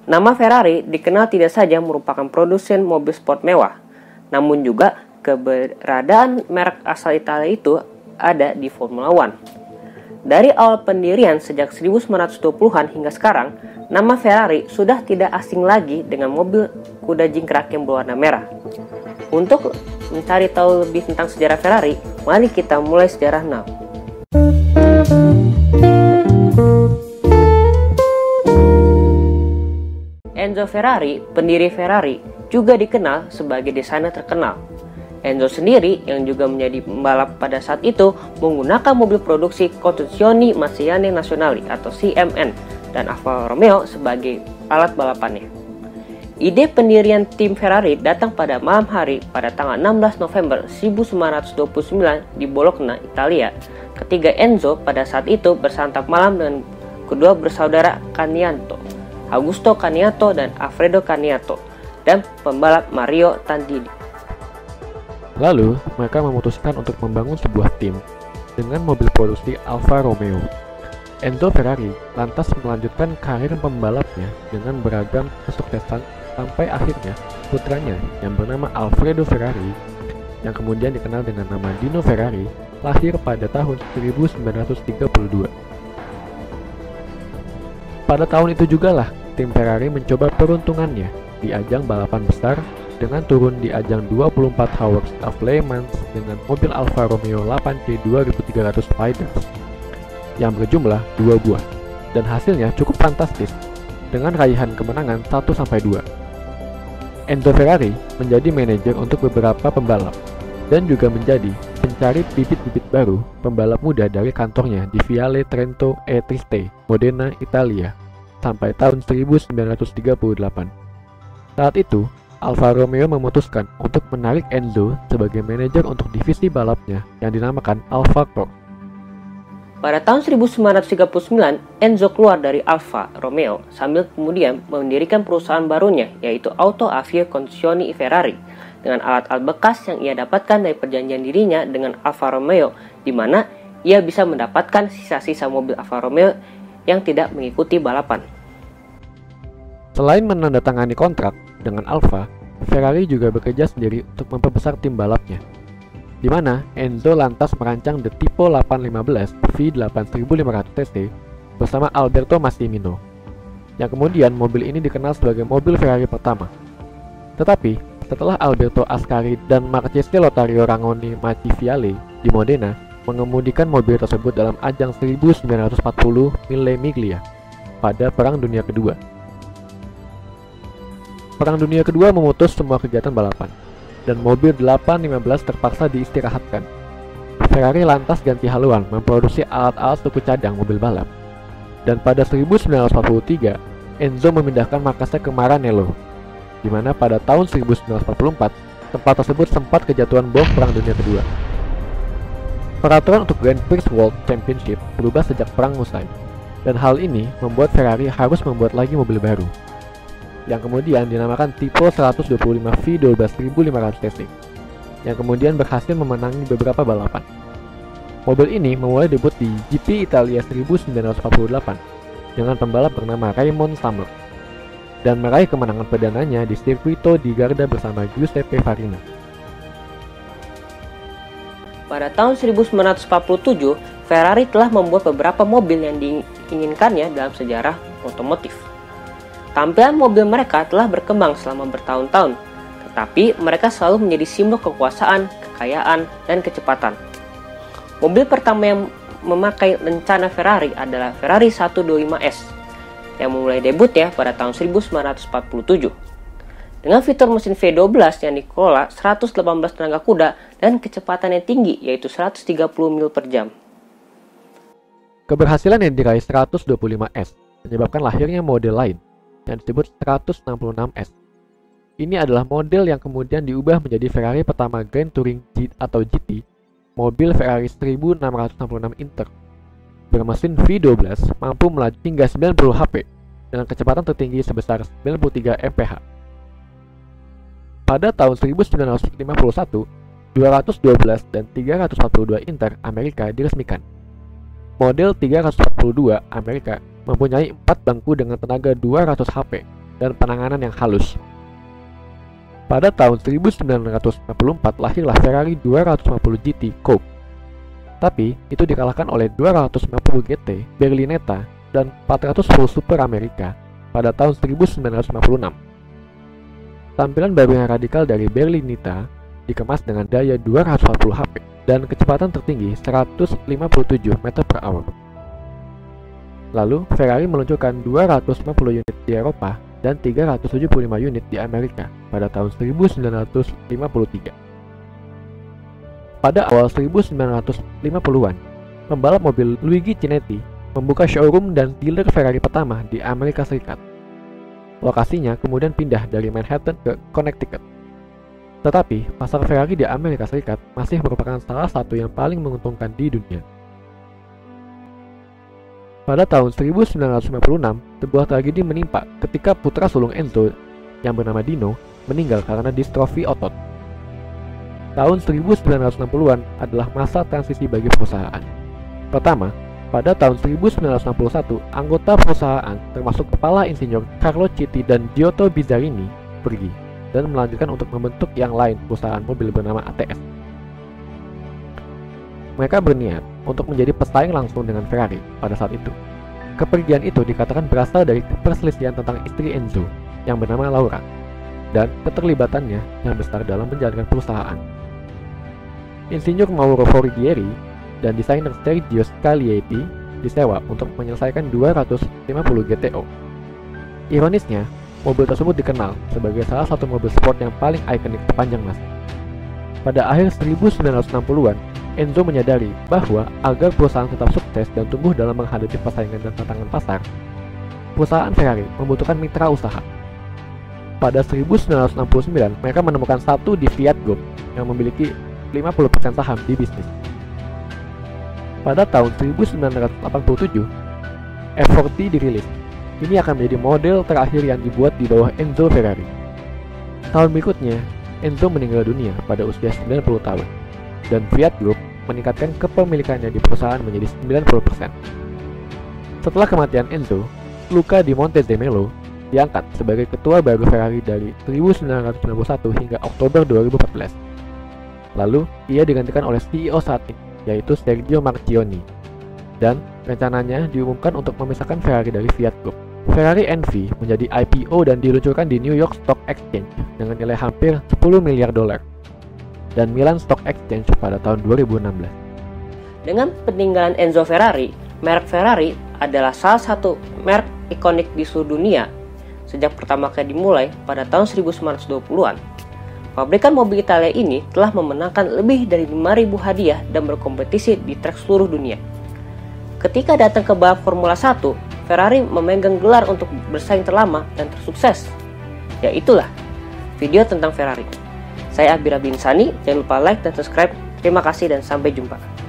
Nama Ferrari dikenal tidak saja merupakan produsen mobil sport mewah, namun juga keberadaan merek asal Italia itu ada di Formula One. Dari awal pendirian sejak 1920-an hingga sekarang, nama Ferrari sudah tidak asing lagi dengan mobil kuda jingkrak yang berwarna merah. Untuk mencari tahu lebih tentang sejarah Ferrari, mari kita mulai sejarah now. Enzo Ferrari, pendiri Ferrari, juga dikenal sebagai desainer terkenal. Enzo sendiri, yang juga menjadi pembalap pada saat itu, menggunakan mobil produksi Costruzioni Macchine Nazionali atau CMN dan Alfa Romeo sebagai alat balapannya. Ide pendirian tim Ferrari datang pada malam hari pada tanggal 16 November 1929 di Bologna, Italia, ketika Enzo pada saat itu bersantap malam dengan kedua bersaudara Caniato, Augusto Caniato dan Alfredo Caniato, dan pembalap Mario Tandini. Lalu, mereka memutuskan untuk membangun sebuah tim dengan mobil produksi Alfa Romeo. Enzo Ferrari lantas melanjutkan karir pembalapnya dengan beragam kesuksesan sampai akhirnya putranya yang bernama Alfredo Ferrari, yang kemudian dikenal dengan nama Dino Ferrari, lahir pada tahun 1932. Pada tahun itu jugalah tim Ferrari mencoba peruntungannya di ajang balapan besar dengan turun di ajang 24 Hours of Le Mans dengan mobil Alfa Romeo 8C 2300 Spiders yang berjumlah 2 buah, dan hasilnya cukup fantastis dengan raihan kemenangan 1-2. Enzo Ferrari menjadi manajer untuk beberapa pembalap dan juga menjadi pencari bibit-bibit baru pembalap muda dari kantornya di Viale Trento e Triste, Modena, Italia sampai tahun 1938. Saat itu, Alfa Romeo memutuskan untuk menarik Enzo sebagai manajer untuk divisi balapnya yang dinamakan Alfa Corp. Pada tahun 1939, Enzo keluar dari Alfa Romeo sambil kemudian mendirikan perusahaan barunya, yaitu Auto Avio Costruzioni Ferrari, dengan alat-alat bekas yang ia dapatkan dari perjanjian dirinya dengan Alfa Romeo, di mana ia bisa mendapatkan sisa-sisa mobil Alfa Romeo yang tidak mengikuti balapan. Selain menandatangani kontrak dengan Alfa, Ferrari juga bekerja sendiri untuk memperbesar tim balapnya, di mana Enzo lantas merancang The Tipo 815 V8500cc bersama Alberto Massimino, yang kemudian mobil ini dikenal sebagai mobil Ferrari pertama. Tetapi, setelah Alberto Ascari dan Marchese Lotario Rangoni Viale di Modena mengemudikan mobil tersebut dalam ajang 1940 Mille Miglia pada Perang Dunia Kedua. Perang Dunia Kedua memutus semua kegiatan balapan, dan mobil 815 terpaksa diistirahatkan. Ferrari lantas ganti haluan memproduksi alat-alat suku cadang mobil balap. Dan pada 1943, Enzo memindahkan markasnya ke Maranello, di mana pada tahun 1944, tempat tersebut sempat kejatuhan bom Perang Dunia Kedua. Peraturan untuk Grand Prix World Championship berubah sejak perang usai, dan hal ini membuat Ferrari harus membuat lagi mobil baru, yang kemudian dinamakan Tipo 125 V12500cc, yang kemudian berhasil memenangi beberapa balapan. Mobil ini memulai debut di GP Italia 1948 dengan pembalap bernama Raymond Summer, dan meraih kemenangan perdananya di Circuito di Garda bersama Giuseppe Farina. Pada tahun 1947, Ferrari telah membuat beberapa mobil yang diinginkannya dalam sejarah otomotif. Tampilan mobil mereka telah berkembang selama bertahun-tahun, tetapi mereka selalu menjadi simbol kekuasaan, kekayaan, dan kecepatan. Mobil pertama yang memakai lencana Ferrari adalah Ferrari 125S, yang memulai debutnya pada tahun 1947. Dengan fitur mesin V12 yang dikelola 118 tenaga kuda dan kecepatan yang tinggi, yaitu 130 mil per jam. Keberhasilan yang diraih 125S menyebabkan lahirnya model lain yang disebut 166S. Ini adalah model yang kemudian diubah menjadi Ferrari pertama Grand Touring atau GT, mobil Ferrari 1666 Inter. Bermesin V12 mampu melaju hingga 90 HP dengan kecepatan tertinggi sebesar 93 mph. Pada tahun 1951, 212 dan 342 Inter Amerika diresmikan. Model 342 Amerika mempunyai 4 bangku dengan tenaga 200 HP dan penanganan yang halus. Pada tahun 1994 lahirlah Ferrari 250 GT Coupe. Tapi itu dikalahkan oleh 250 GT Berlinetta dan 400 full Super America pada tahun 1956. Tampilan baru yang radikal dari Berlinetta dikemas dengan daya 240 HP dan kecepatan tertinggi 157 meter per hour. Lalu, Ferrari meluncurkan 250 unit di Eropa dan 375 unit di Amerika pada tahun 1953. Pada awal 1950-an, pembalap mobil Luigi Chinetti membuka showroom dan dealer Ferrari pertama di Amerika Serikat. Lokasinya kemudian pindah dari Manhattan ke Connecticut. Tetapi, pasar Ferrari di Amerika Serikat masih merupakan salah satu yang paling menguntungkan di dunia. Pada tahun 1956, sebuah tragedi menimpa ketika putra sulung Enzo yang bernama Dino meninggal karena distrofi otot. Tahun 1960-an adalah masa transisi bagi perusahaan. Pertama, pada tahun 1961, anggota perusahaan termasuk kepala insinyur Carlo Citti dan Giotto Bizzarini pergi dan melanjutkan untuk membentuk yang lain perusahaan mobil bernama ATS. Mereka berniat untuk menjadi pesaing langsung dengan Ferrari pada saat itu. Kepergian itu dikatakan berasal dari perselisihan tentang istri Enzo yang bernama Laura dan keterlibatannya yang besar dalam menjalankan perusahaan. Insinyur Mauro Forghieri dan desainer Sergio Scaglietti disewa untuk menyelesaikan 250 GTO. Ironisnya, mobil tersebut dikenal sebagai salah satu mobil sport yang paling ikonik sepanjang masa. Pada akhir 1960-an, Enzo menyadari bahwa agar perusahaan tetap sukses dan tumbuh dalam menghadapi persaingan dan tantangan pasar, perusahaan Ferrari membutuhkan mitra usaha. Pada 1969, mereka menemukan satu di Fiat Group yang memiliki 50% saham di bisnis. Pada tahun 1987, F40 dirilis. Ini akan menjadi model terakhir yang dibuat di bawah Enzo Ferrari. Tahun berikutnya, Enzo meninggal dunia pada usia 90 tahun, dan Fiat Group meningkatkan kepemilikannya di perusahaan menjadi 90%. Setelah kematian Enzo, Luca di Montezemolo diangkat sebagai ketua baru Ferrari dari 1991 hingga Oktober 2014. Lalu, ia digantikan oleh CEO saat ini, yaitu Sergio Marchionne, dan rencananya diumumkan untuk memisahkan Ferrari dari Fiat Group. Ferrari NV menjadi IPO dan diluncurkan di New York Stock Exchange dengan nilai hampir 10 miliar dolar, dan Milan Stock Exchange pada tahun 2016. Dengan peninggalan Enzo Ferrari, merek Ferrari adalah salah satu merek ikonik di seluruh dunia sejak pertama kali dimulai pada tahun 1920-an. Pabrikan mobil Italia ini telah memenangkan lebih dari 5.000 hadiah dan berkompetisi di trek seluruh dunia. Ketika datang ke balap Formula 1, Ferrari memegang gelar untuk bersaing terlama dan tersukses. Ya itulah video tentang Ferrari. Saya Abira Binsani, jangan lupa like dan subscribe. Terima kasih dan sampai jumpa.